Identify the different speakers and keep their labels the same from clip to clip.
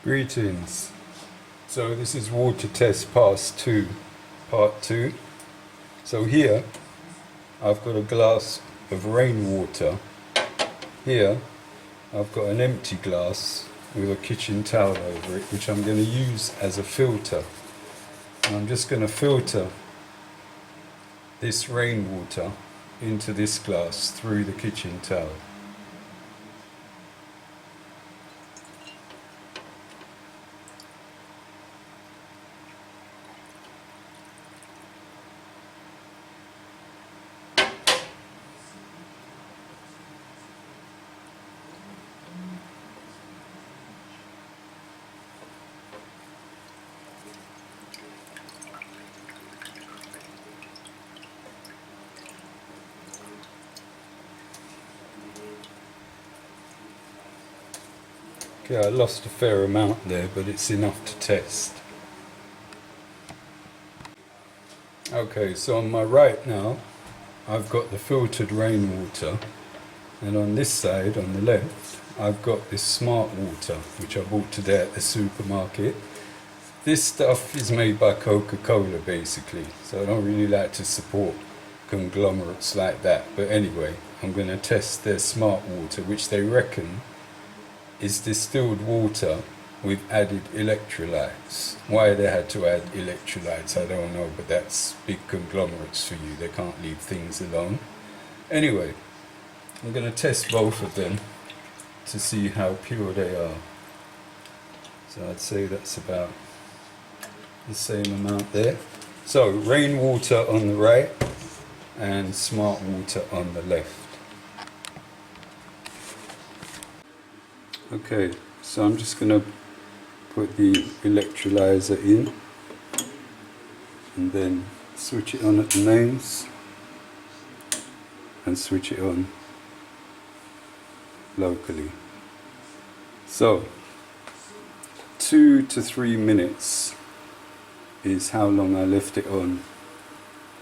Speaker 1: Greetings. So this is water test part 2. So here I've got a glass of rainwater. Here I've got an empty glass with a kitchen towel over it, which I'm going to use as a filter. And I'm just going to filter this rainwater into this glass through the kitchen towel. Okay, I lost a fair amount there, but it's enough to test. Okay, so on my right now, I've got the filtered rainwater, and on this side, on the left, I've got this smart water, which I bought today at the supermarket. This stuff is made by Coca-Cola, basically, so I don't really like to support conglomerates like that. But anyway, I'm going to test their smart water, which they reckon is distilled water with added electrolytes. Why they had to add electrolytes, I don't know, but that's big conglomerates for you. They can't leave things alone. Anyway, I'm going to test both of them to see how pure they are. So I'd say that's about the same amount there. So rainwater on the right and smart water on the left. Okay, so I'm just going to put the electrolyzer in and then switch it on at the mains and switch it on locally. So 2 to 3 minutes is how long I left it on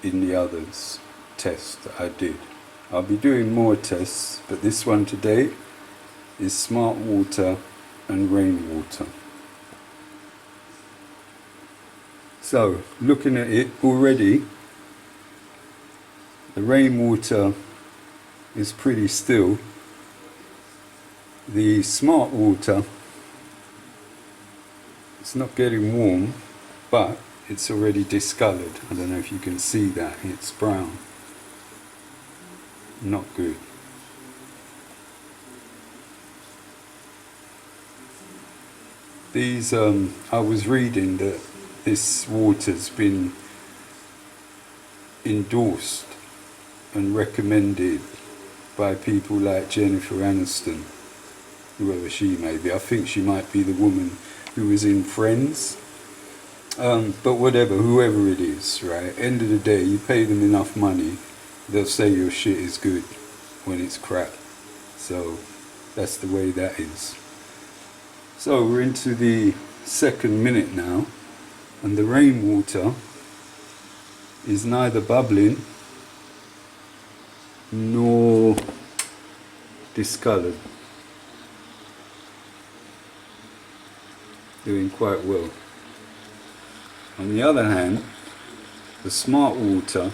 Speaker 1: in the others test that I did. I'll be doing more tests, but this one today is smart water and rainwater. So looking at it already, the rainwater is pretty still. The smart water, it's not getting warm, but it's already discolored. I don't know if you can see that, it's brown. Not good. These, I was reading that this water's been endorsed and recommended by people like Jennifer Aniston, whoever she may be. I think she might be the woman who was in Friends. But whatever, whoever it is, right? End of the day, you pay them enough money, they'll say your shit is good when it's crap. So that's the way that is. So we're into the second minute now, and the rainwater is neither bubbling nor discolored. Doing quite well. On the other hand, the smart water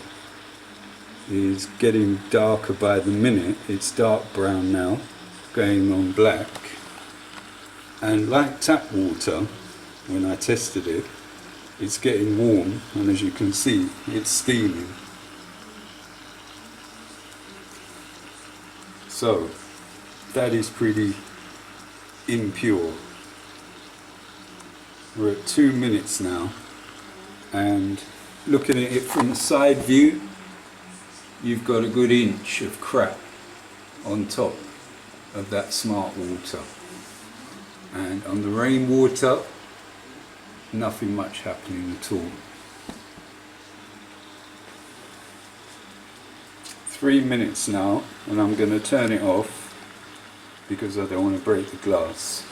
Speaker 1: is getting darker by the minute. It's dark brown now, going on black. And like tap water, when I tested it, it's getting warm, and as you can see, it's steaming. So that is pretty impure. We're at 2 minutes now, and looking at it from the side view, you've got a good inch of crap on top of that smart water. And on the rainwater, nothing much happening at all. 3 minutes now, and I'm going to turn it off because I don't want to break the glass.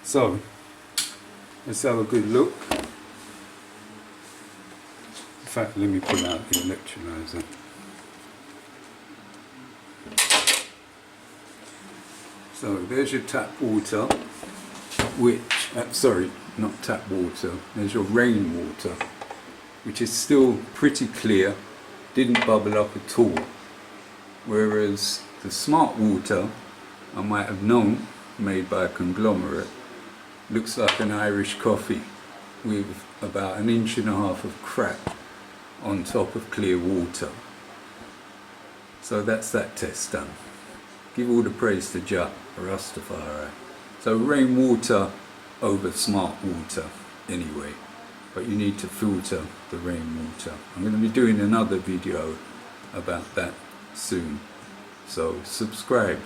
Speaker 1: So, let's have a good look. In fact, let me pull out the electrolyzer. So there's your tap water, which, sorry, not tap water, there's your rainwater, which is still pretty clear, didn't bubble up at all. Whereas the smart water, I might have known, made by a conglomerate, looks like an Irish coffee with about 1.5 inches of crap on top of clear water. So that's that test done. Give all the praise to Jah, Rastafari. So rainwater over smart water anyway, but you need to filter the rainwater. I'm going to be doing another video about that soon, so subscribe.